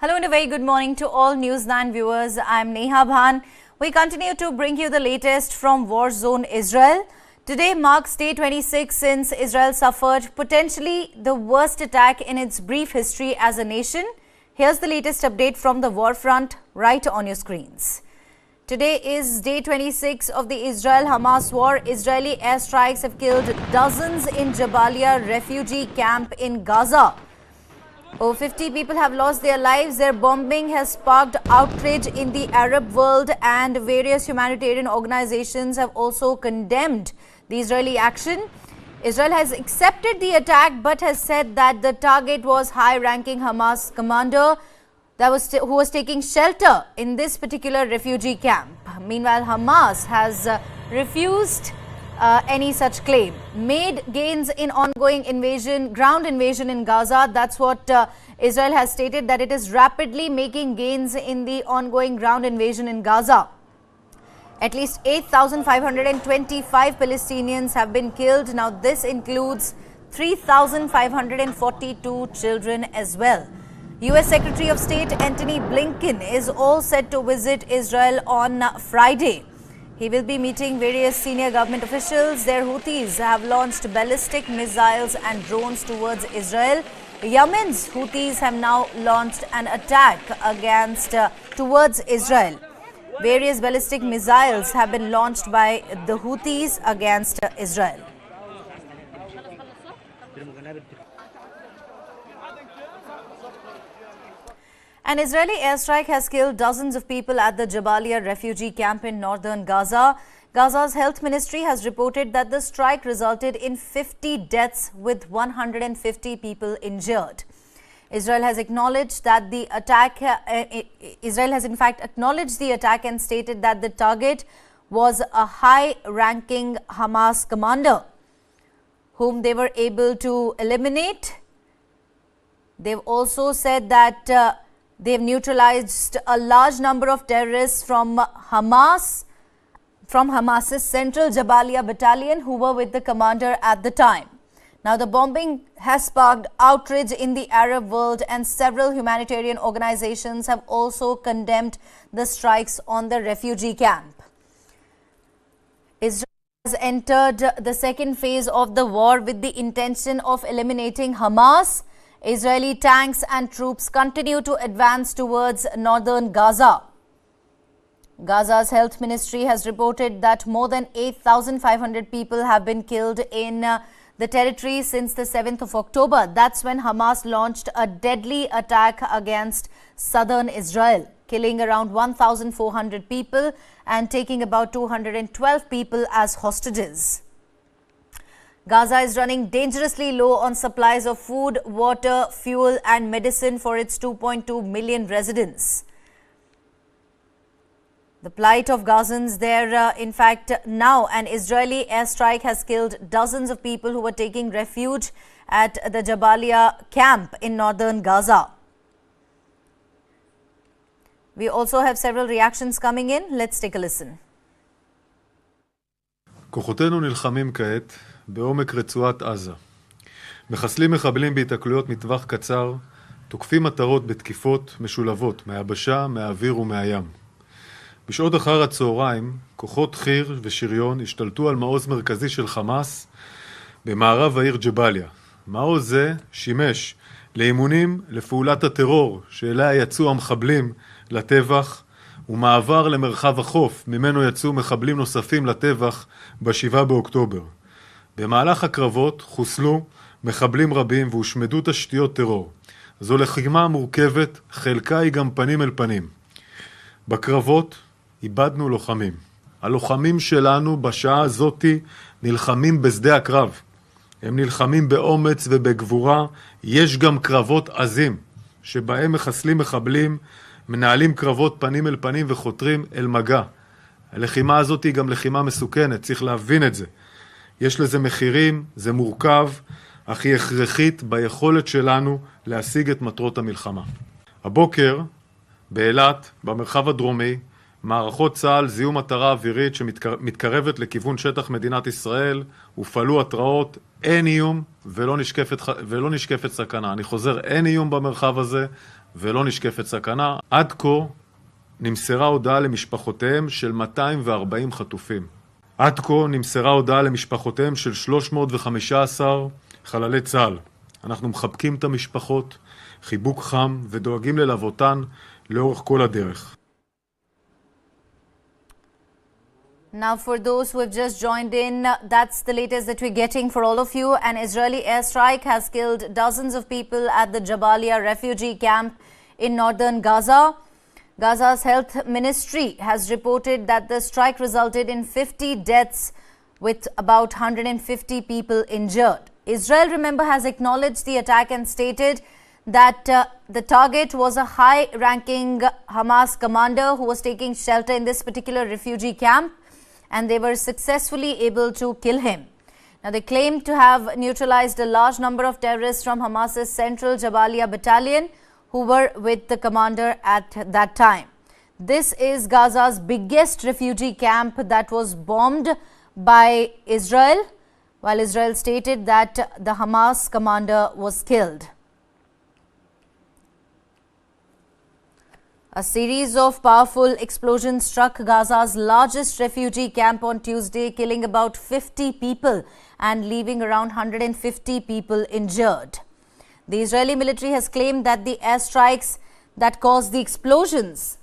Hello and a very good morning to all News9 viewers. I'm Neha Bhan. We continue to bring you the latest from war zone Israel. Today marks day 26 since Israel suffered potentially the worst attack in its brief history as a nation. Here's the latest update from the war front right on your screens. Today is day 26 of the Israel-Hamas war. Israeli airstrikes have killed dozens in Jabalia refugee camp in Gaza. Over 50 people have lost their lives. Their bombing has sparked outrage in the Arab world, and various humanitarian organizations have also condemned the Israeli action. Israel has accepted the attack but has said that the target was high-ranking Hamas commander who was taking shelter in this particular refugee camp. Meanwhile, Hamas has refused any such claim. Made gains in ongoing ground invasion in Gaza. That's what Israel has stated, that it is rapidly making gains in the ongoing ground invasion in Gaza. At least 8,525 Palestinians have been killed. Now, this includes 3,542 children as well. U.S. Secretary of State Antony Blinken is all set to visit Israel on Friday. He will be meeting various senior government officials. Their Houthis have launched ballistic missiles and drones towards Israel. Yemen's Houthis have now launched an attack towards Israel. Various ballistic missiles have been launched by the Houthis against Israel. An Israeli airstrike has killed dozens of people at the Jabalia refugee camp in northern Gaza. Gaza's health ministry has reported that the strike resulted in 50 deaths with 150 people injured. Israel has acknowledged that the attack. Israel has in fact acknowledged the attack and stated that the target was a high-ranking Hamas commander whom they were able to eliminate. They've also said that they've neutralized a large number of terrorists from Hamas's central Jabalia battalion who were with the commander at the time. Now, the bombing has sparked outrage in the Arab world, and several humanitarian organizations have also condemned the strikes on the refugee camp. Israel has entered the second phase of the war with the intention of eliminating Hamas. Israeli tanks and troops continue to advance towards northern Gaza. Gaza's health ministry has reported that more than 8,500 people have been killed in the territory since the 7th of October. That's when Hamas launched a deadly attack against southern Israel, killing around 1,400 people and taking about 212 people as hostages. Gaza is running dangerously low on supplies of food, water, fuel and medicine for its 2.2 million residents. The plight of Gazans there, in fact, now an Israeli airstrike has killed dozens of people who were taking refuge at the Jabalia camp in northern Gaza. We also have several reactions coming in. Let's take a listen. כוחותינו נלחמים כעת בעומק רצועת עזה. מחסלים מחבלים בהתקלויות מטווח קצר, תוקפים מטרות בתקיפות משולבות מהיבשה, מהאוויר ומהים. בשעות אחר הצהריים, כוחות חי"ר ושריון השתלטו על מעוז מרכזי של חמאס במערב העיר ג'באליה. מעוז זה שימש לאימונים לפעולת הטרור שאליה יצאו המחבלים לטבח, ומעבר למרחב החוף ממנו יצאו מחבלים נוספים לטבח ב-7 באוקטובר. במהלך הקרבות חוסלו מחבלים רבים והושמדו תשתיות טרור. זו לחימה מורכבת, חלקה היא גם פנים אל פנים. בקרבות איבדנו לוחמים. הלוחמים שלנו בשעה הזאת נלחמים בשדה הקרב. הם נלחמים באומץ ובגבורה. יש גם קרבות עזים שבהם מחסלים מחבלים, מנהלים קרבות פנים אל פנים וחותרים אל מגע. הלחימה הזאת היא גם לחימה מסוכנת, צריך להבין את זה. יש לזה מחירים, זה מורכב, אך היא הכרחית ביכולת שלנו להשיג את מטרות המלחמה. הבוקר, באילת, במרחב הדרומי, מערכות צה"ל זיהו מטרה אווירית שמתקרבת לכיוון שטח מדינת ישראל, הופעלו התראות, אין איום ולא נשקפת סכנה. אני חוזר, אין איום במרחב הזה, ולא נשקפת סכנה. עד כה נמסרה הודעה למשפחותיהם של 240 חטופים. עד כה נמסרה הודעה למשפחותיהם של 315 חללי צה"ל. אנחנו מחבקים את המשפחות, חיבוק חם, ודואגים ללוותן לאורך כל הדרך. Now for those who have just joined in, that's the latest that we're getting for all of you. An Israeli airstrike has killed dozens of people at the Jabalia refugee camp in northern Gaza. Gaza's health ministry has reported that the strike resulted in 50 deaths with about 150 people injured. Israel, remember, has acknowledged the attack and stated that the target was a high-ranking Hamas commander who was taking shelter in this particular refugee camp, and they were successfully able to kill him. Now, they claim to have neutralized a large number of terrorists from Hamas's central Jabalia battalion who were with the commander at that time. This is Gaza's biggest refugee camp that was bombed by Israel, while Israel stated that the Hamas commander was killed. A series of powerful explosions struck Gaza's largest refugee camp on Tuesday, killing about 50 people and leaving around 150 people injured. The Israeli military has claimed that the airstrikes that caused the explosions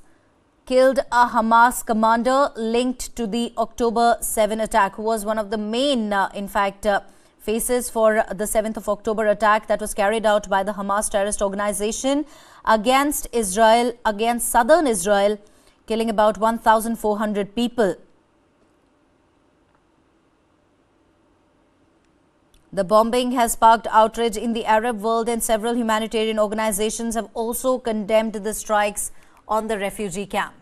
killed a Hamas commander linked to the October 7 attack, who was one of the main, faces for the 7th of October attack that was carried out by the Hamas terrorist organization against Israel, against southern Israel, killing about 1,400 people. The bombing has sparked outrage in the Arab world, and several humanitarian organizations have also condemned the strikes on the refugee camp.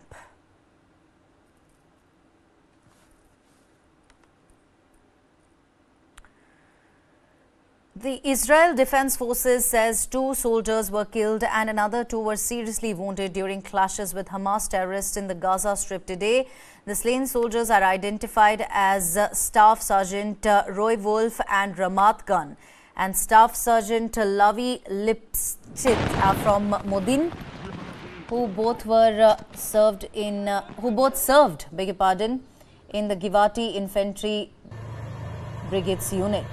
The Israel Defense Forces says 2 soldiers were killed and another 2 were seriously wounded during clashes with Hamas terrorists in the Gaza Strip today. The slain soldiers are identified as Staff Sergeant Roy Wolf and Ramat Gun and Staff Sergeant Lavi Lipschitz from Modin, who both served, in the Givati Infantry Brigades unit.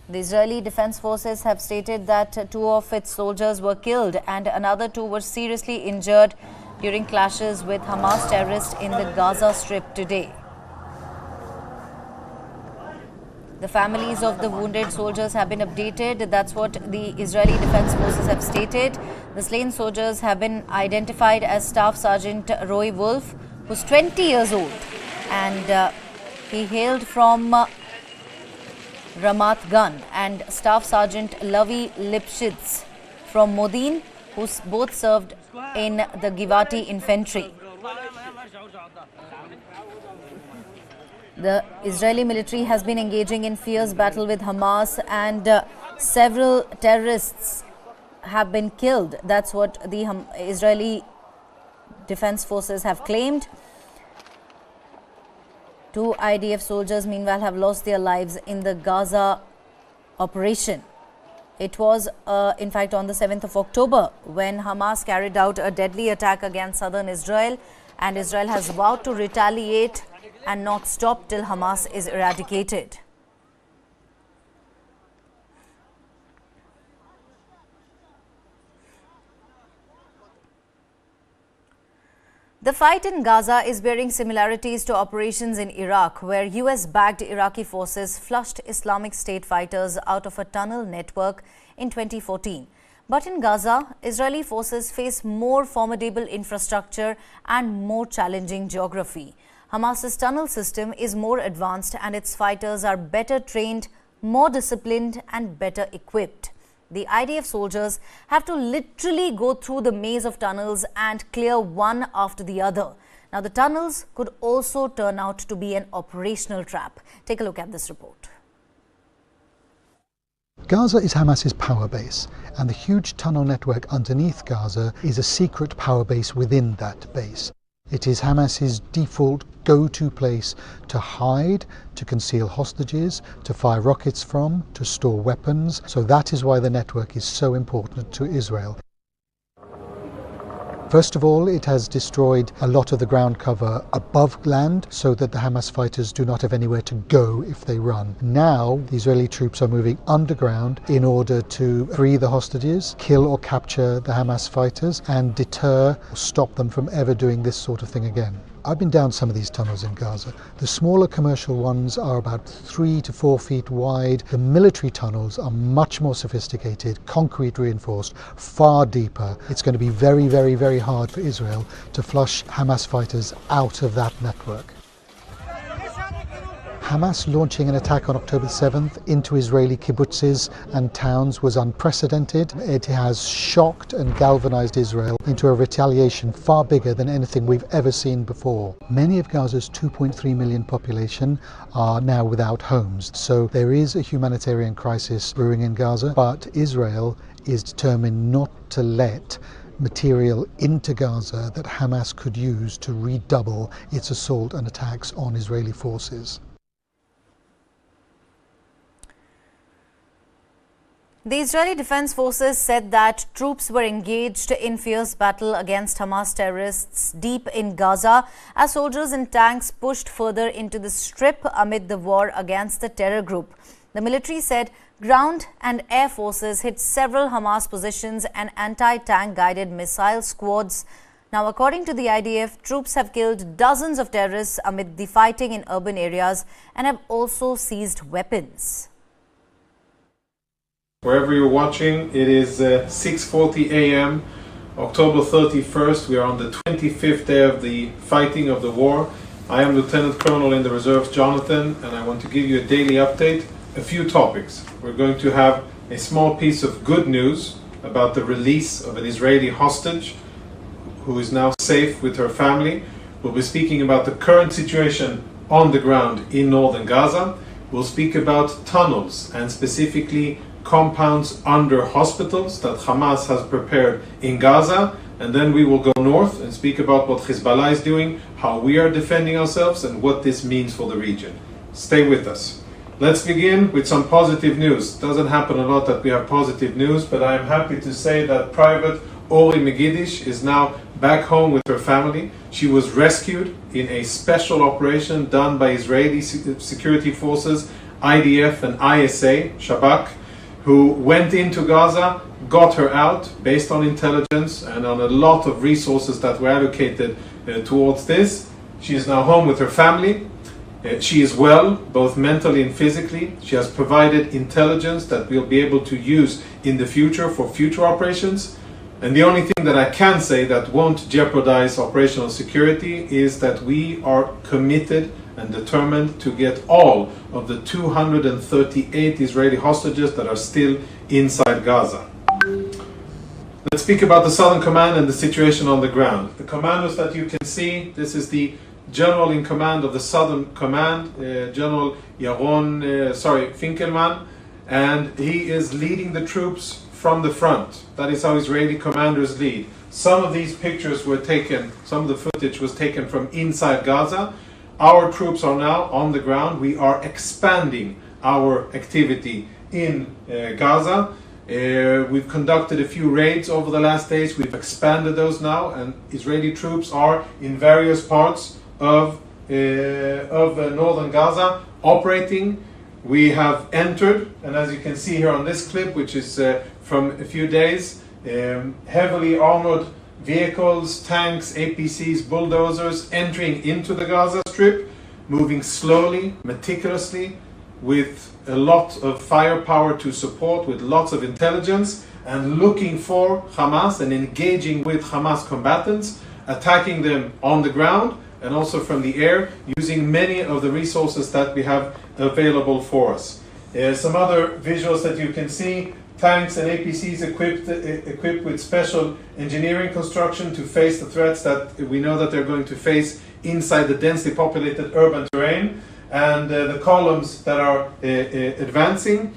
The Israeli Defense Forces have stated that 2 of its soldiers were killed and another 2 were seriously injured during clashes with Hamas terrorists in the Gaza Strip today. The families of the wounded soldiers have been updated. That's what the Israeli Defense Forces have stated. The slain soldiers have been identified as Staff Sergeant Roy Wolf, who's 20 years old, and he hailed from Ramat Gun, and Staff Sergeant Lavi Lipschitz from Modin, who both served in the Givati Infantry. The Israeli military has been engaging in fierce battle with Hamas, and several terrorists have been killed. That's what the Israeli Defense Forces have claimed. 2 IDF soldiers, meanwhile, have lost their lives in the Gaza operation. It was, in fact, on the 7th of October when Hamas carried out a deadly attack against southern Israel, and Israel has vowed to retaliate and not stop till Hamas is eradicated. The fight in Gaza is bearing similarities to operations in Iraq, where US-backed Iraqi forces flushed Islamic State fighters out of a tunnel network in 2014. But in Gaza, Israeli forces face more formidable infrastructure and more challenging geography. Hamas's tunnel system is more advanced and its fighters are better trained, more disciplined and better equipped. The IDF soldiers have to literally go through the maze of tunnels and clear one after the other. Now, the tunnels could also turn out to be an operational trap. Take a look at this report. Gaza is Hamas's power base, and the huge tunnel network underneath Gaza is a secret power base within that base. It is Hamas's default go-to place to hide, to conceal hostages, to fire rockets from, to store weapons. So that is why the network is so important to Israel. First of all, it has destroyed a lot of the ground cover above land so that the Hamas fighters do not have anywhere to go if they run. Now, the Israeli troops are moving underground in order to free the hostages, kill or capture the Hamas fighters, and deter or stop them from ever doing this sort of thing again. I've been down some of these tunnels in Gaza. The smaller commercial ones are about 3 to 4 feet wide. The military tunnels are much more sophisticated, concrete reinforced, far deeper. It's going to be very, very, very hard for Israel to flush Hamas fighters out of that network. Hamas launching an attack on October 7th into Israeli kibbutzes and towns was unprecedented. It has shocked and galvanized Israel into a retaliation far bigger than anything we've ever seen before. Many of Gaza's 2.3 million population are now without homes, so there is a humanitarian crisis brewing in Gaza, but Israel is determined not to let material into Gaza that Hamas could use to redouble its assault and attacks on Israeli forces. The Israeli Defense Forces said that troops were engaged in fierce battle against Hamas terrorists deep in Gaza as soldiers and tanks pushed further into the strip amid the war against the terror group. The military said ground and air forces hit several Hamas positions and anti-tank guided missile squads. Now, according to the IDF, troops have killed dozens of terrorists amid the fighting in urban areas and have also seized weapons. Wherever you're watching, it is 6:40 a.m. October 31st. We are on the 25th day of the fighting of the war. I am Lieutenant Colonel in the Reserves Jonathan, and I want to give you a daily update. A few topics. We're going to have a small piece of good news about the release of an Israeli hostage who is now safe with her family. We'll be speaking about the current situation on the ground in northern Gaza. We'll speak about tunnels and specifically compounds under hospitals that Hamas has prepared in Gaza, and then we will go north and speak about what Hezbollah is doing, how we are defending ourselves, and what this means for the region. Stay with us. Let's begin with some positive news. It doesn't happen a lot that we have positive news, but I am happy to say that Private Ori Megidish is now back home with her family. She was rescued in a special operation done by Israeli security forces, IDF and ISA, Shabak, who went into Gaza, got her out based on intelligence and on a lot of resources that were allocated towards this. She is now home with her family. She is well, both mentally and physically. She has provided intelligence that we'll be able to use in the future for future operations. And the only thing that I can say that won't jeopardize operational security is that we are committed and determined to get all of the 238 Israeli hostages that are still inside Gaza. Let's speak about the Southern Command and the situation on the ground. The commandos that you can see, this is the General in command of the Southern Command, General Finkelman, and he is leading the troops from the front. That is how Israeli commanders lead. Some of these pictures were taken, some of the footage was taken from inside Gaza. Our troops are now on the ground. We are expanding our activity in Gaza. We've conducted a few raids over the last days. We've expanded those now, and Israeli troops are in various parts of northern Gaza operating. We have entered, and as you can see here on this clip, which is from a few days, heavily armored vehicles, tanks, APCs, bulldozers entering into the Gaza Strip, moving slowly, meticulously, with a lot of firepower to support, with lots of intelligence, and looking for Hamas and engaging with Hamas combatants, attacking them on the ground and also from the air, using many of the resources that we have available for us. Some other visuals that you can see. Tanks and APCs equipped with special engineering construction to face the threats that we know that they're going to face inside the densely populated urban terrain, and the columns that are advancing.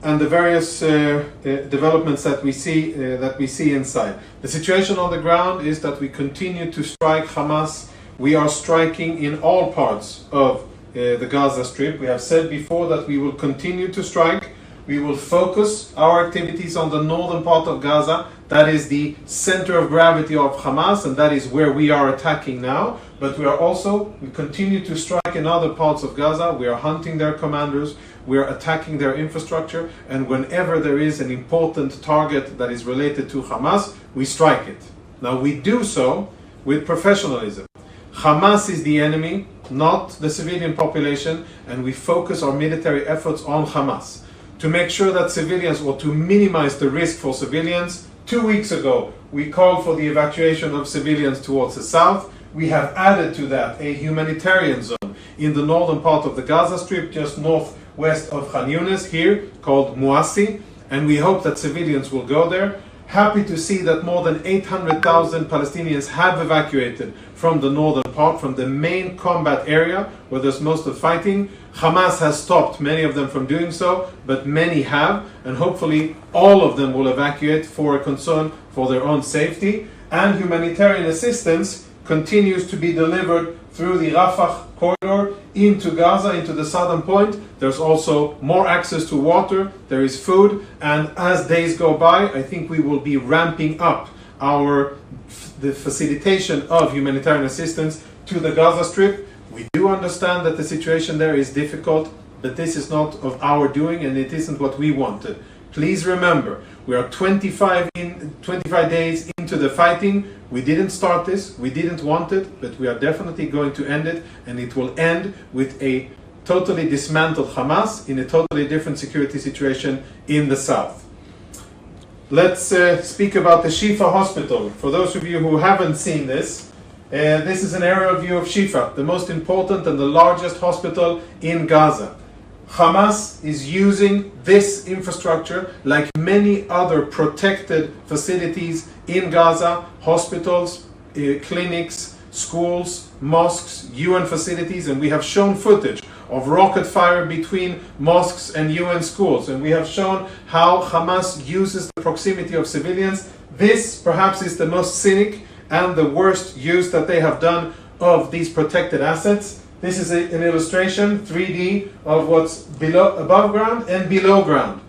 and the various developments that we see inside. The situation on the ground is that we continue to strike Hamas. We are striking in all parts of the Gaza Strip. We have said before that we will continue to strike. We will focus our activities on the northern part of Gaza. That is the center of gravity of Hamas, and that is where we are attacking now. But we continue to strike in other parts of Gaza. We are hunting their commanders. We are attacking their infrastructure. And whenever there is an important target that is related to Hamas, we strike it. Now, we do so with professionalism. Hamas is the enemy, not the civilian population, and we focus our military efforts on Hamas to make sure that civilians, or to minimize the risk for civilians. 2 weeks ago, we called for the evacuation of civilians towards the south. We have added to that a humanitarian zone in the northern part of the Gaza Strip, just northwest of Khan Yunis, here called Muassi, and we hope that civilians will go there. Happy to see that more than 800,000 Palestinians have evacuated from the northern part, from the main combat area where there's most of fighting. Hamas has stopped many of them from doing so, but many have, and hopefully all of them will evacuate for a concern for their own safety. And humanitarian assistance continues to be delivered through the Rafah corridor into Gaza, into the southern point. There's also more access to water, there is food, and as days go by, I think we will be ramping up the facilitation of humanitarian assistance to the Gaza Strip. We do understand that the situation there is difficult, but this is not of our doing, and it isn't what we wanted. Please remember, we are 25 days into the fighting. We didn't start this, we didn't want it, but we are definitely going to end it, and it will end with a totally dismantled Hamas in a totally different security situation in the south. Let's speak about the Shifa hospital. For those of you who haven't seen this, this is an aerial view of Shifa, the most important and the largest hospital in Gaza. Hamas is using this infrastructure like many other protected facilities in Gaza, hospitals, clinics, schools, mosques, UN facilities, and we have shown footage of rocket fire between mosques and UN schools, and we have shown how Hamas uses the proximity of civilians. This perhaps is the most cynic and the worst use that they have done of these protected assets. This is an illustration, 3D, of what's above ground and below ground.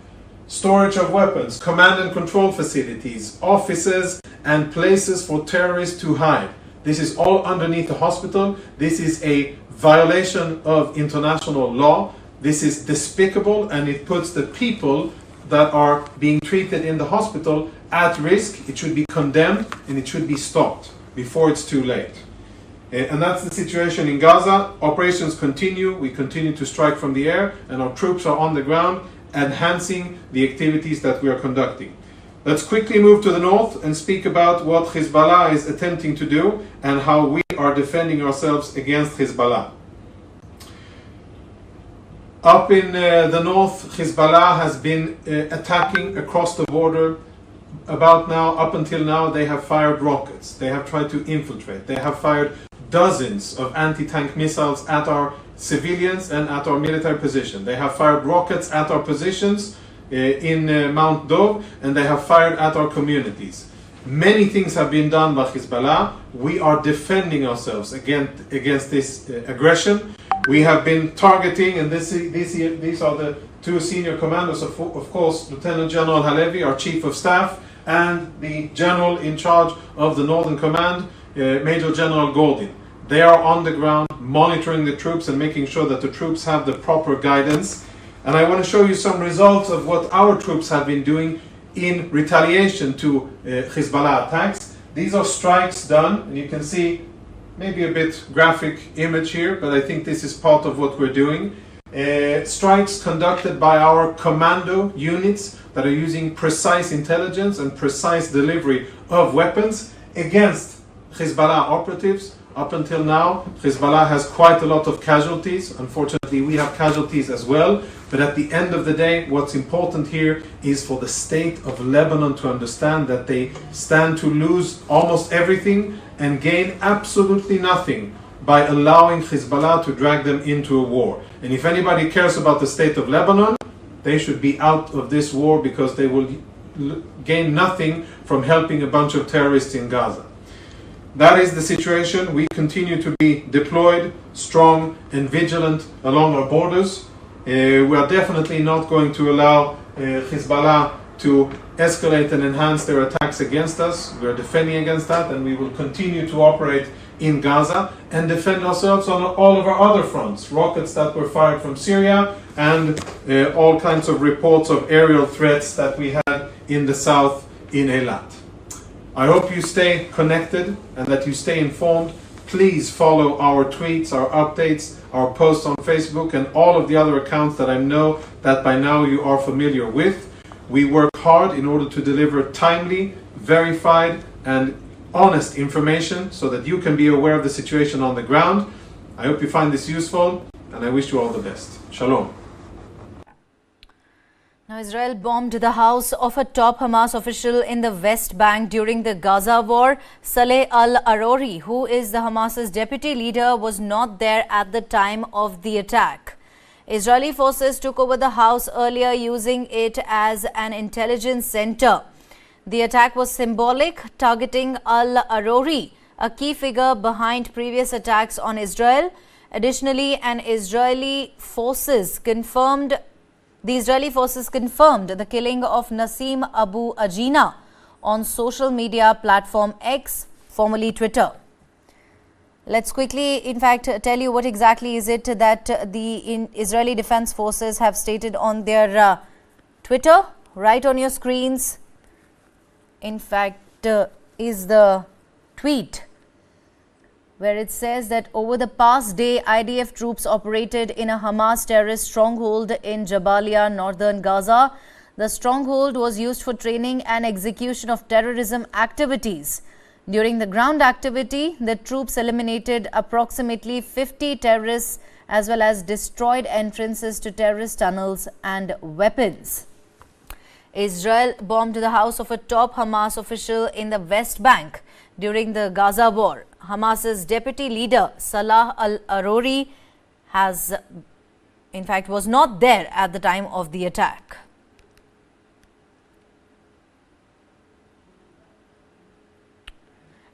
Storage of weapons, command and control facilities, offices and places for terrorists to hide. This is all underneath the hospital. This is a violation of international law. This is despicable, and it puts the people that are being treated in the hospital at risk. It should be condemned and it should be stopped before it's too late. And that's the situation in Gaza. Operations continue. We continue to strike from the air, and our troops are on the ground enhancing the activities that we are conducting. Let's quickly move to the north and speak about what Hezbollah is attempting to do and how we are defending ourselves against Hezbollah. Up in the north, Hezbollah has been attacking across the border. Up until now, they have fired rockets. They have tried to infiltrate. They have fired dozens of anti-tank missiles at our civilians and at our military position. They have fired rockets at our positions in Mount Dov, and they have fired at our communities. Many things have been done by Hezbollah. We are defending ourselves against this aggression. We have been targeting, and these are the two senior commanders, of course, Lieutenant General Halevi, our Chief of Staff, and the General in charge of the Northern Command, Major General Gordon. They are on the ground monitoring the troops and making sure that the troops have the proper guidance. And I want to show you some results of what our troops have been doing in retaliation to Hezbollah attacks. These are strikes done, and you can see maybe a bit graphic image here, but I think this is part of what we're doing. Strikes conducted by our commando units that are using precise intelligence and precise delivery of weapons against Hezbollah operatives. Up until now, Hezbollah has quite a lot of casualties. Unfortunately, we have casualties as well. But at the end of the day, what's important here is for the state of Lebanon to understand that they stand to lose almost everything and gain absolutely nothing by allowing Hezbollah to drag them into a war. And if anybody cares about the state of Lebanon, they should be out of this war because they will gain nothing from helping a bunch of terrorists in Gaza. That is the situation. We continue to be deployed, strong and vigilant along our borders. We are definitely not going to allow Hezbollah to escalate and enhance their attacks against us. We are defending against that, and we will continue to operate in Gaza and defend ourselves on all of our other fronts. Rockets that were fired from Syria and all kinds of reports of aerial threats that we had in the south in Eilat. I hope you stay connected and that you stay informed. Please follow our tweets, our updates, our posts on Facebook and all of the other accounts that I know that by now you are familiar with. We work hard in order to deliver timely, verified and honest information so that you can be aware of the situation on the ground. I hope you find this useful and I wish you all the best. Shalom. Now, Israel bombed the house of a top Hamas official in the West Bank during the Gaza war. Saleh al-Arori, who is the Hamas's deputy leader, was not there at the time of the attack. Israeli forces took over the house earlier, using it as an intelligence center. The attack was symbolic, targeting al-Arori, a key figure behind previous attacks on Israel. Additionally, the Israeli forces confirmed the killing of Nassim Abu Ajina on social media platform X, formerly Twitter. Let's quickly, in fact, tell you what exactly is it that the Israeli Defense Forces have stated on their Twitter. Right on your screens, in fact, is the tweet where it says that over the past day, IDF troops operated in a Hamas terrorist stronghold in Jabalia, northern Gaza. The stronghold was used for training and execution of terrorism activities. During the ground activity, the troops eliminated approximately 50 terrorists as well as destroyed entrances to terrorist tunnels and weapons. Israel bombed the house of a top Hamas official in the West Bank during the Gaza war. Hamas's deputy leader, Salah al-Arori, was not there at the time of the attack.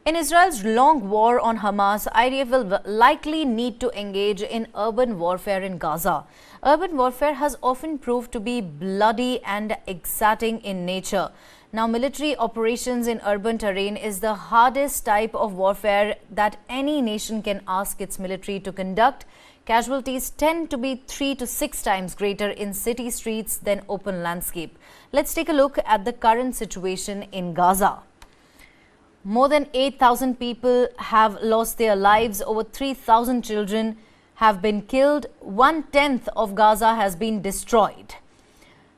In Israel's long war on Hamas, IDF will likely need to engage in urban warfare in Gaza. Urban warfare has often proved to be bloody and exacting in nature. Now, military operations in urban terrain is the hardest type of warfare that any nation can ask its military to conduct. Casualties tend to be 3 to 6 times greater in city streets than open landscape. Let's take a look at the current situation in Gaza. More than 8,000 people have lost their lives. Over 3,000 children have been killed. 1/10 of Gaza has been destroyed.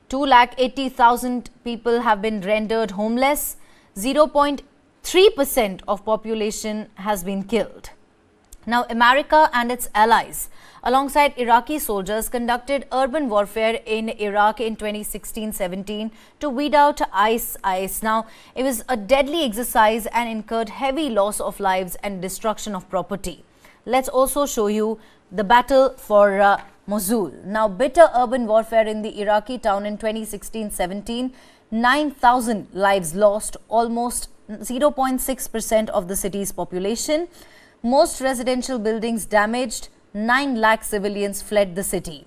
280,000 people have been rendered homeless. 0.3% of population has been killed. Now, America and its allies, alongside Iraqi soldiers, conducted urban warfare in Iraq in 2016-17 to weed out ISIS. Now, it was a deadly exercise and incurred heavy loss of lives and destruction of property. Let's also show you the battle for Mosul. Now, bitter urban warfare in the Iraqi town in 2016-17, 9,000 lives lost, almost 0.6% of the city's population. Most residential buildings damaged, 9 lakh civilians fled the city.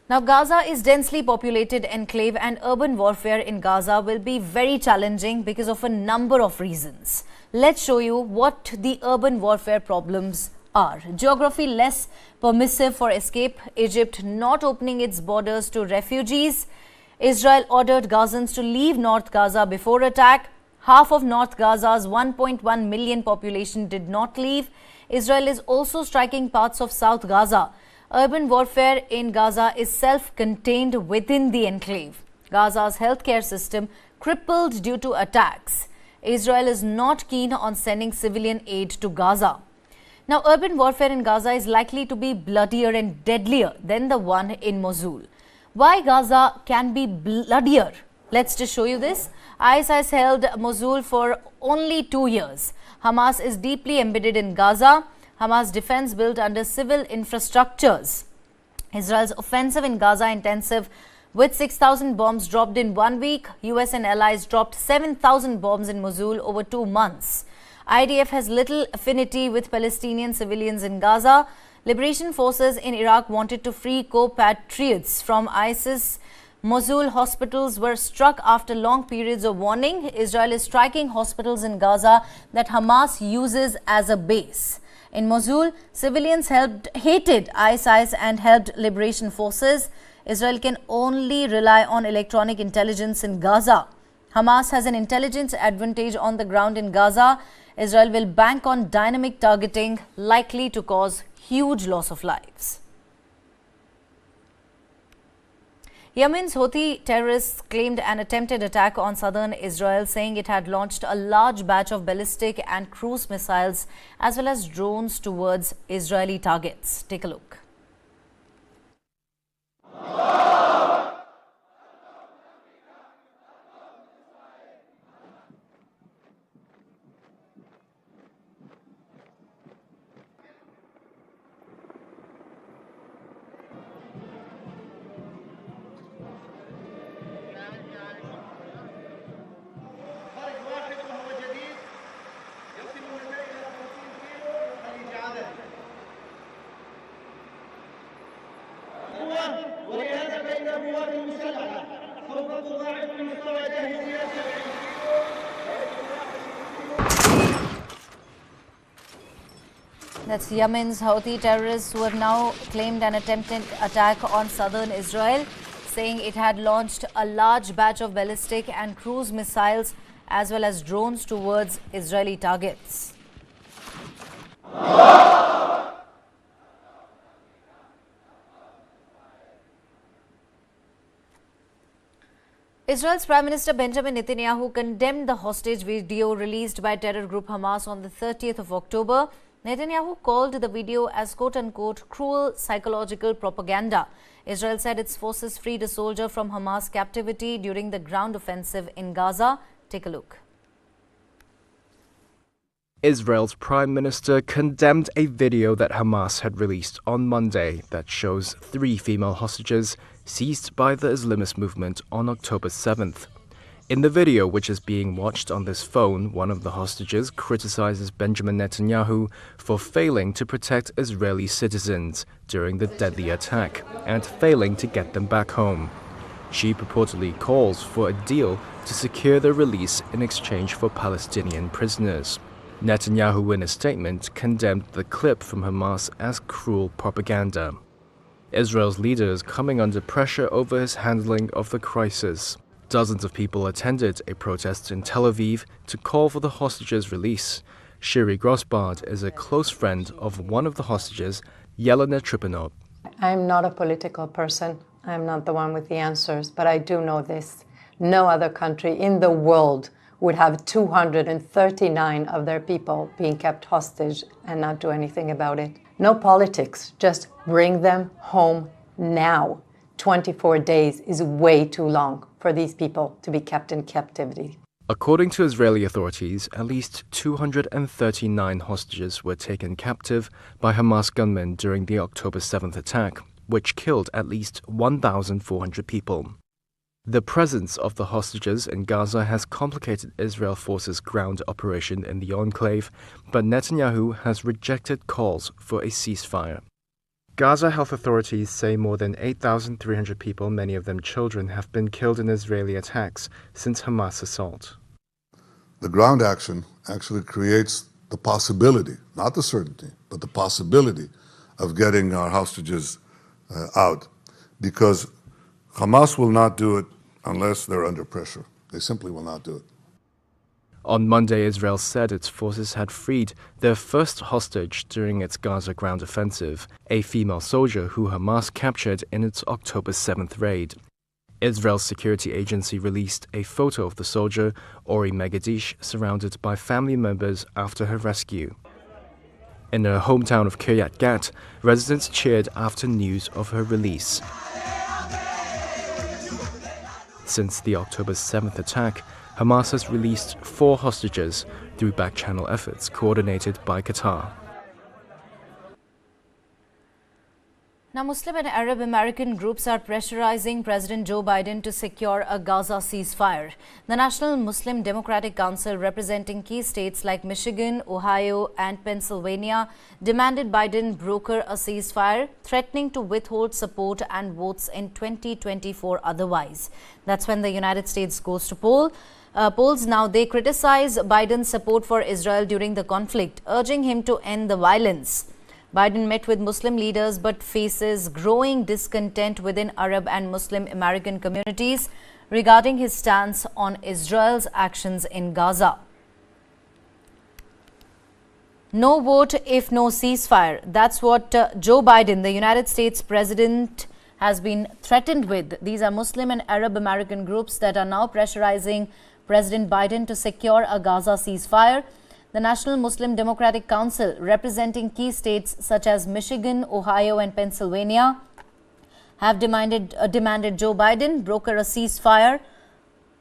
Now, Gaza is densely populated enclave and urban warfare in Gaza will be very challenging because of a number of reasons. Let's show you what the urban warfare problems are. Geography less permissive for escape, Egypt not opening its borders to refugees, Israel ordered Gazans to leave North Gaza before attack. Half of North Gaza's 1.1 million population did not leave. Israel is also striking parts of South Gaza. Urban warfare in Gaza is self-contained within the enclave. Gaza's healthcare system crippled due to attacks. Israel is not keen on sending civilian aid to Gaza. Now, urban warfare in Gaza is likely to be bloodier and deadlier than the one in Mosul. Why Gaza can be bloodier? Let's just show you this. ISIS held Mosul for only 2 years. Hamas is deeply embedded in Gaza. Hamas defense built under civil infrastructures. Israel's offensive in Gaza intensive With 6,000 bombs dropped in 1 week, US and allies dropped 7,000 bombs in Mosul over 2 months. IDF has little affinity with Palestinian civilians in Gaza. Liberation forces in Iraq wanted to free compatriots from ISIS. Mosul hospitals were struck after long periods of warning. Israel is striking hospitals in Gaza that Hamas uses as a base. In Mosul, civilians hated ISIS and helped liberation forces. Israel can only rely on electronic intelligence in Gaza. Hamas has an intelligence advantage on the ground in Gaza. Israel will bank on dynamic targeting, likely to cause huge loss of lives. Yemen's Houthi terrorists claimed an attempted attack on southern Israel, saying it had launched a large batch of ballistic and cruise missiles as well as drones towards Israeli targets. Take a look. That's Yemen's Houthi terrorists who have now claimed an attempted attack on southern Israel, saying it had launched a large batch of ballistic and cruise missiles as well as drones towards Israeli targets. Israel's Prime Minister Benjamin Netanyahu condemned the hostage video released by terror group Hamas on the 30th of October. Netanyahu called the video as quote-unquote cruel psychological propaganda. Israel said its forces freed a soldier from Hamas captivity during the ground offensive in Gaza. Take a look. Israel's Prime Minister condemned a video that Hamas had released on Monday that shows 3 female hostages seized by the Islamist movement on October 7th. In the video, which is being watched on this phone, one of the hostages criticizes Benjamin Netanyahu for failing to protect Israeli citizens during the deadly attack and failing to get them back home. She purportedly calls for a deal to secure their release in exchange for Palestinian prisoners. Netanyahu, in a statement, condemned the clip from Hamas as cruel propaganda. Israel's leader is coming under pressure over his handling of the crisis. Dozens of people attended a protest in Tel Aviv to call for the hostages' release. Shiri Grossbard is a close friend of one of the hostages, Yelena Tripanov. I'm not a political person. I'm not the one with the answers, but I do know this. No other country in the world would have 239 of their people being kept hostage and not do anything about it. No politics, just bring them home now. 24 days is way too long for these people to be kept in captivity. According to Israeli authorities, at least 239 hostages were taken captive by Hamas gunmen during the October 7th attack, which killed at least 1,400 people. The presence of the hostages in Gaza has complicated Israel forces' ground operation in the enclave, but Netanyahu has rejected calls for a ceasefire. Gaza health authorities say more than 8,300 people, many of them children, have been killed in Israeli attacks since Hamas' assault. The ground action actually creates the possibility, not the certainty, but the possibility of getting our hostages out, because Hamas will not do it unless they're under pressure. They simply will not do it. On Monday, Israel said its forces had freed their first hostage during its Gaza ground offensive, a female soldier who Hamas captured in its October 7th raid. Israel's security agency released a photo of the soldier, Ori Megadish, surrounded by family members after her rescue. In her hometown of Kiryat Gat, residents cheered after news of her release. Since the October 7th attack, Hamas has released 4 hostages through back-channel efforts coordinated by Qatar. Now, Muslim and Arab American groups are pressurizing President Joe Biden to secure a Gaza ceasefire. The National Muslim Democratic Council, representing key states like Michigan, Ohio and Pennsylvania, demanded Biden broker a ceasefire, threatening to withhold support and votes in 2024 otherwise. That's when the United States goes to polls. Now, they criticize Biden's support for Israel during the conflict, urging him to end the violence. Biden met with Muslim leaders but faces growing discontent within Arab and Muslim American communities regarding his stance on Israel's actions in Gaza. No vote if no ceasefire. That's what Joe Biden, the United States president, has been threatened with. These are Muslim and Arab American groups that are now pressurizing President Biden to secure a Gaza ceasefire. The National Muslim Democratic Council, representing key states such as Michigan, Ohio and Pennsylvania, have demanded Joe Biden broker a ceasefire,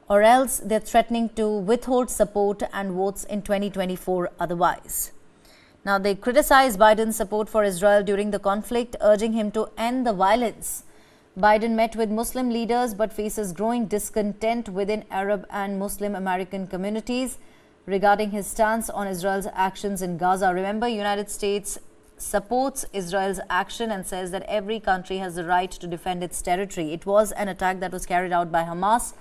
or else they're threatening to withhold support and votes in 2024 otherwise. Now, they criticize Biden's support for Israel during the conflict, urging him to end the violence. Biden met with Muslim leaders but faces growing discontent within Arab and Muslim American communities regarding his stance on Israel's actions in Gaza. Remember, United States supports Israel's action and says that every country has the right to defend its territory. It was an attack that was carried out by Hamas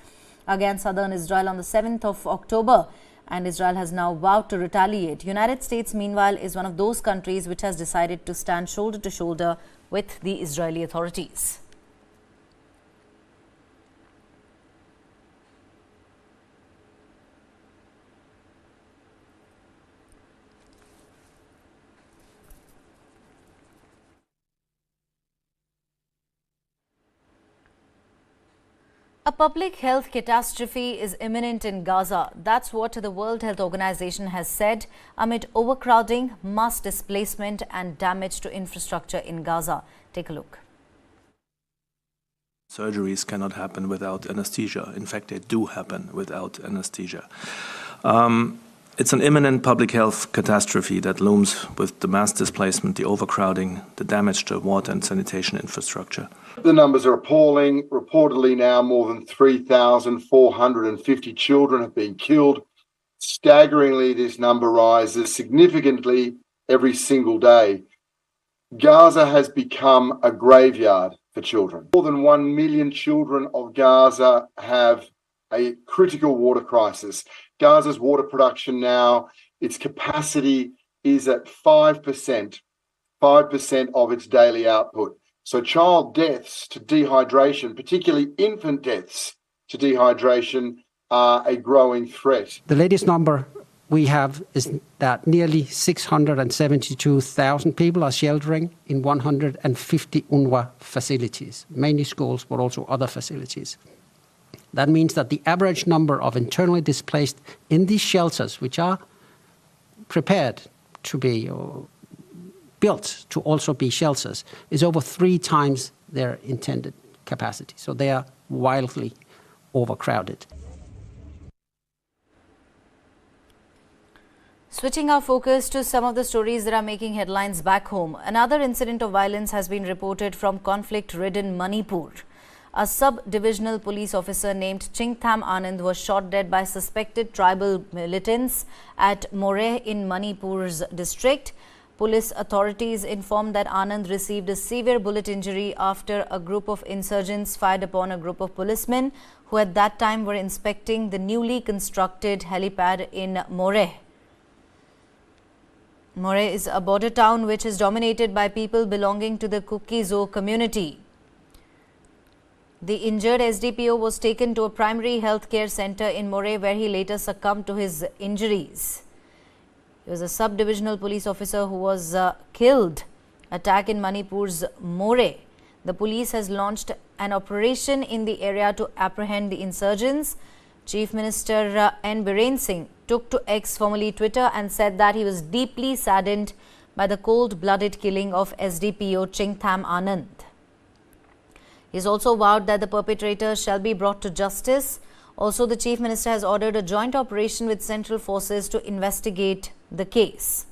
against southern Israel on the 7th of October, and Israel has now vowed to retaliate. United States, meanwhile, is one of those countries which has decided to stand shoulder to shoulder with the Israeli authorities. A public health catastrophe is imminent in Gaza. That's what the World Health Organization has said amid overcrowding, mass displacement and damage to infrastructure in Gaza. Take a look. Surgeries cannot happen without anesthesia. In fact, they do happen without anesthesia. It's an imminent public health catastrophe that looms with the mass displacement, the overcrowding, the damage to water and sanitation infrastructure. The numbers are appalling. Reportedly now more than 3,450 children have been killed. Staggeringly, this number rises significantly every single day. Gaza has become a graveyard for children. More than 1 million children of Gaza have a critical water crisis. Gaza's water production now, its capacity is at 5% of its daily output. So child deaths to dehydration, particularly infant deaths to dehydration, are a growing threat. The latest number we have is that nearly 672,000 people are sheltering in 150 UNRWA facilities, mainly schools, but also other facilities. That means that the average number of internally displaced in these shelters, which are prepared to be built to also be shelters, is over 3 times their intended capacity. So they are wildly overcrowded. Switching our focus to some of the stories that are making headlines back home. Another incident of violence has been reported from conflict-ridden Manipur. A sub-divisional police officer named Chingtham Anand was shot dead by suspected tribal militants at Moreh in Manipur's district. Police authorities informed that Anand received a severe bullet injury after a group of insurgents fired upon a group of policemen who at that time were inspecting the newly constructed helipad in Moreh. Moreh is a border town which is dominated by people belonging to the Kuki-Zo community. The injured SDPO was taken to a primary health care center in Moreh, where he later succumbed to his injuries. He was a sub-divisional police officer who was killed. Attack in Manipur's Moreh. The police has launched an operation in the area to apprehend the insurgents. Chief Minister N. Biren Singh took to X, formerly Twitter, and said that he was deeply saddened by the cold-blooded killing of SDPO Chingtham Anand. He has also vowed that the perpetrators shall be brought to justice. Also, the Chief Minister has ordered a joint operation with central forces to investigate the case.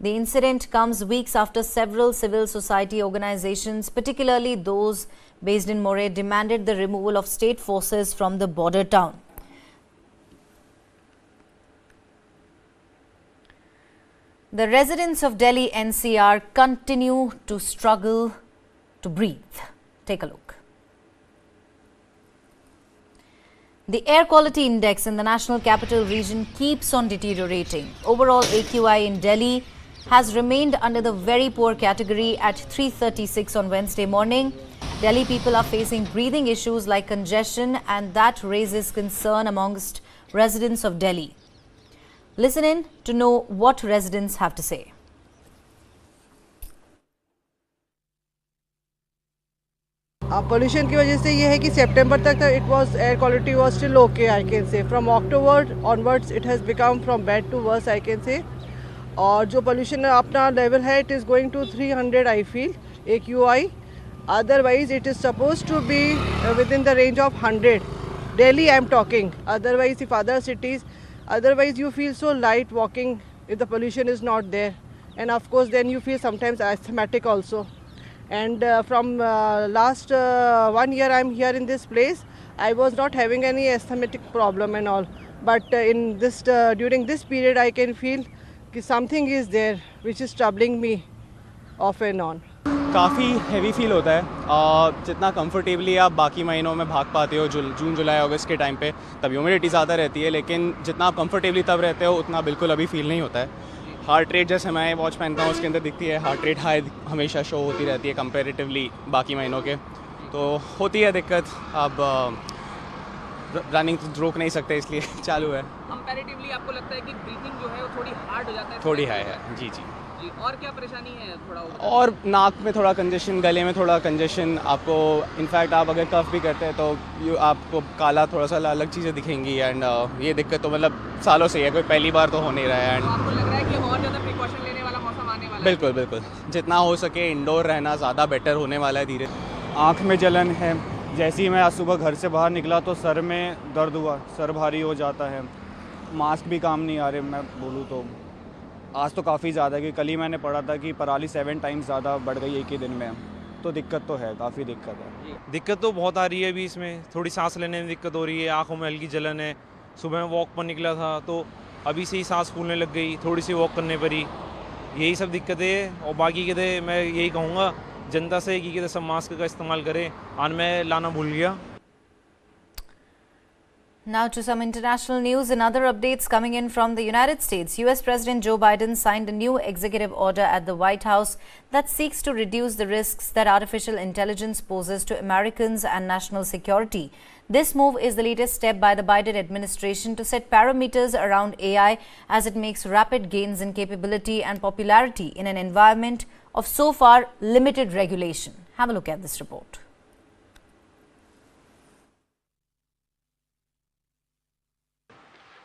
The incident comes weeks after several civil society organizations, particularly those based in Moreh, demanded the removal of state forces from the border town. The residents of Delhi NCR continue to struggle to breathe. Take a look. The air quality index in the national capital region keeps on deteriorating. Overall AQI in Delhi has remained under the very poor category at 336 on Wednesday morning. Delhi people are facing breathing issues like congestion, and that raises concern amongst residents of Delhi. Listen in to know what residents have to say. Pollution की वजह से ये है कि September तक air quality was still okay, I can say. From October onwards it has become from bad to worse, I can say. और जो pollution अपना level है, it is going to 300, I feel, AQI. Otherwise it is supposed to be within the range of 100. Delhi I am talking. Otherwise if other cities, otherwise you feel so light walking if the pollution is not there. And of course then you feel sometimes asthmatic also. And from last 1 year I am here in this place. I was not having any asthmatic problem and all. But in this during this period I can feel that something is there which is troubling me off and on. काफ़ी heavy feel होता है जितना comfortably आप बाकी महीनों में भाग पाते हो जून जुलाई अगस्त के टाइम पे तब ह्यूमिडिटी ज़्यादा रहती है, लेकिन जितना आप कंफर्टेबली तब रहते हो उतना बिल्कुल अभी फील नहीं होता है। हार्ट रेट जैसे मैं वॉच पहनता हूँ उसके अंदर दिखती है, हार्ट रेट हाई हमेशा शो होती रहती है कंपेरेटिवली बाकी महीनों के, तो होती है दिक्कत। अब रनिंग रोक नहीं सकते इसलिए चालू है। कंपैरेटिवली आपको लगता है कि ब्रीथिंग जो है वो थोड़ी हार्ड हो जाता है? थोड़ी हाई है जी। और क्या परेशानी है? थोड़ा और नाक में थोड़ा कंजेशन, गले में थोड़ा कंजेशन, आपको इनफैक्ट आप अगर कफ भी करते हैं तो आपको काला थोड़ा सा अलग चीज़ें दिखेंगी। एंड ये दिक्कत तो मतलब सालों से है, कोई पहली बार तो हो नहीं रहा है। एंड आपको लग रहा है कि और ज़्यादा प्रिकॉशन लेने वाला मौसम आने वाला है? बिल्कुल जितना हो सके इंडोर रहना ज़्यादा बेटर होने वाला है धीरे। आँख में जलन है, जैसे ही मैं आज सुबह घर से बाहर निकला तो सर में दर्द हुआ, सर भारी हो जाता है, मास्क भी काम नहीं आ रहे। मैं बोलूँ तो आज तो काफ़ी ज़्यादा है कि कल ही मैंने पढ़ा था कि पराली 7 टाइम्स ज़्यादा बढ़ गई एक ही दिन में, तो दिक्कत तो है, काफ़ी दिक्कत है। दिक्कत तो बहुत आ रही है अभी, इसमें थोड़ी सांस लेने में दिक्कत हो रही है, आँखों में हल्की जलन है। सुबह में वॉक पर निकला था तो अभी से ही सांस फूलने लग गई थोड़ी सी वॉक करने पर ही, यही सब दिक्कतें हैं। और बाकी कहते मैं यही कहूँगा जनता से कि कहते सब मास्क का इस्तेमाल करें, आज मैं लाना भूल गया। Now to some international news and other updates coming in from the United States. US President Joe Biden signed a new executive order at the White House that seeks to reduce the risks that artificial intelligence poses to Americans and national security. This move is the latest step by the Biden administration to set parameters around AI as it makes rapid gains in capability and popularity in an environment of so far limited regulation. Have a look at this report.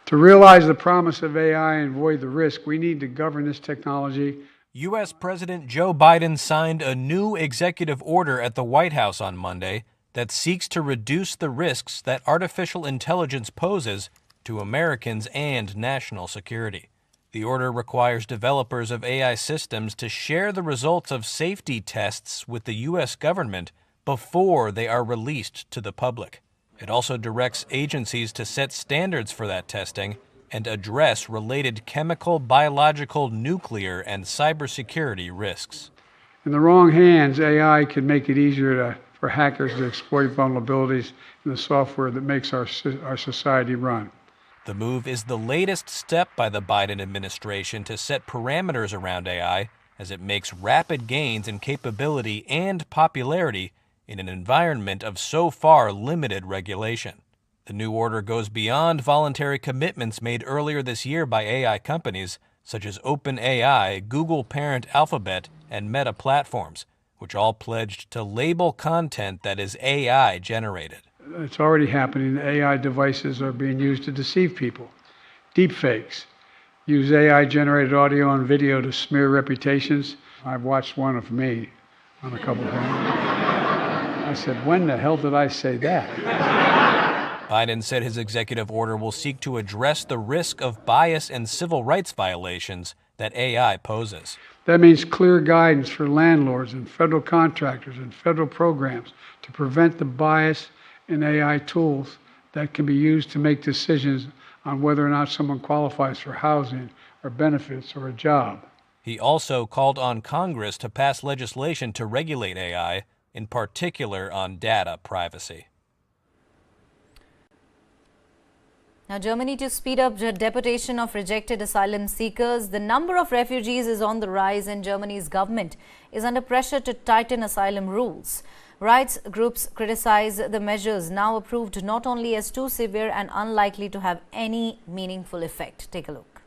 To realize the promise of AI and avoid the risk, we need to govern this technology. U.S. President Joe Biden signed a new executive order at the White House on Monday that seeks to reduce the risks that artificial intelligence poses to Americans and national security. The order requires developers of AI systems to share the results of safety tests with the U.S. government before they are released to the public. It also directs agencies to set standards for that testing and address related chemical, biological, nuclear, and cybersecurity risks. In the wrong hands, AI can make it easier for hackers to exploit vulnerabilities in the software that makes our society run. The move is the latest step by the Biden administration to set parameters around AI as it makes rapid gains in capability and popularity in an environment of so far limited regulation. The new order goes beyond voluntary commitments made earlier this year by AI companies such as OpenAI, Google parent Alphabet, and Meta Platforms, which all pledged to label content that is AI generated. It's already happening. AI devices are being used to deceive people. Deepfakes use AI-generated audio and video to smear reputations. I've watched one of me on a couple of things. I said, when the hell did I say that? Biden said his executive order will seek to address the risk of bias and civil rights violations that AI poses. That means clear guidance for landlords and federal contractors and federal programs to prevent the bias in AI tools that can be used to make decisions on whether or not someone qualifies for housing or benefits or a job. He also called on Congress to pass legislation to regulate AI, in particular on data privacy. Now, Germany to speed up the deportation of rejected asylum seekers. The number of refugees is on the rise and Germany's government is under pressure to tighten asylum rules. Rights groups criticize the measures now approved not only as too severe and unlikely to have any meaningful effect. Take a look.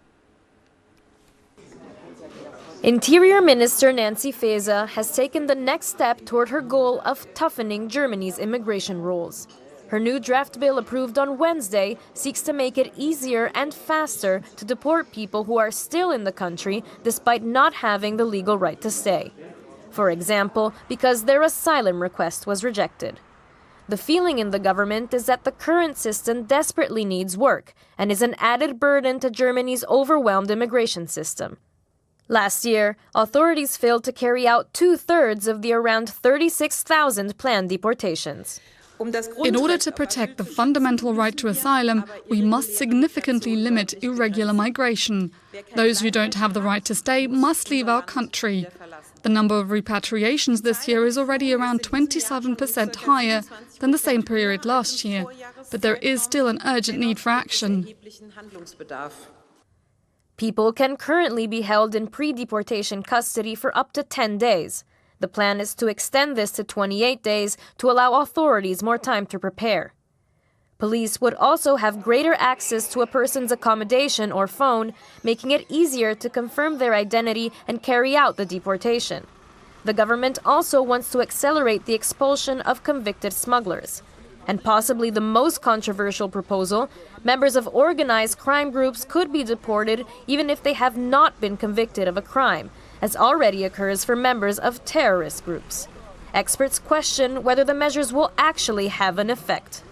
Interior Minister Nancy Faeser has taken the next step toward her goal of toughening Germany's immigration rules. Her new draft bill approved on Wednesday seeks to make it easier and faster to deport people who are still in the country despite not having the legal right to stay. For example, because their asylum request was rejected. The feeling in the government is that the current system desperately needs work and is an added burden to Germany's overwhelmed immigration system. Last year, authorities failed to carry out 2/3 of the around 36,000 planned deportations. In order to protect the fundamental right to asylum, we must significantly limit irregular migration. Those who don't have the right to stay must leave our country. The number of repatriations this year is already around 27% higher than the same period last year, but there is still an urgent need for action. People can currently be held in pre-deportation custody for up to 10 days. The plan is to extend this to 28 days to allow authorities more time to prepare. Police would also have greater access to a person's accommodation or phone, making it easier to confirm their identity and carry out the deportation. The government also wants to accelerate the expulsion of convicted smugglers. And possibly the most controversial proposal, members of organized crime groups could be deported even if they have not been convicted of a crime, as already occurs for members of terrorist groups. Experts question whether the measures will actually have an effect.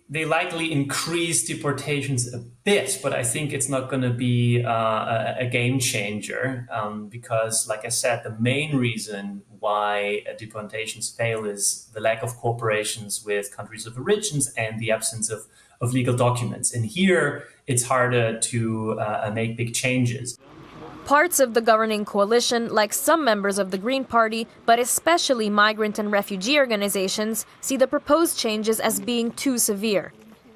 They likely increase deportations a bit, but I think it's not going to be a game changer because, like I said, the main reason why deportations fail is the lack of cooperations with countries of origins and the absence of legal documents. And here, it's harder to make big changes. Parts of the governing coalition, like some members of the Green Party, but especially migrant and refugee organizations, see the proposed changes as being too severe.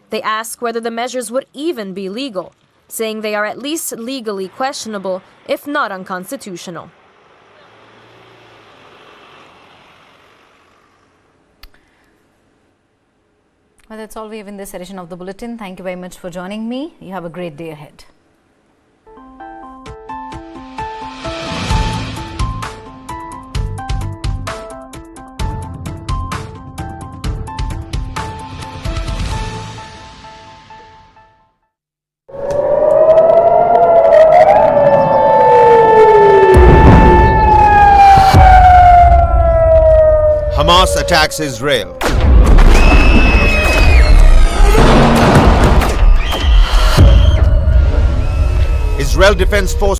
They ask whether the measures would even be legal, saying they are at least legally questionable, if not unconstitutional. Well, that's all we have in this edition of the Bulletin. Thank you very much for joining me. You have a great day ahead. Hamas attacks Israel. Israel Defense Force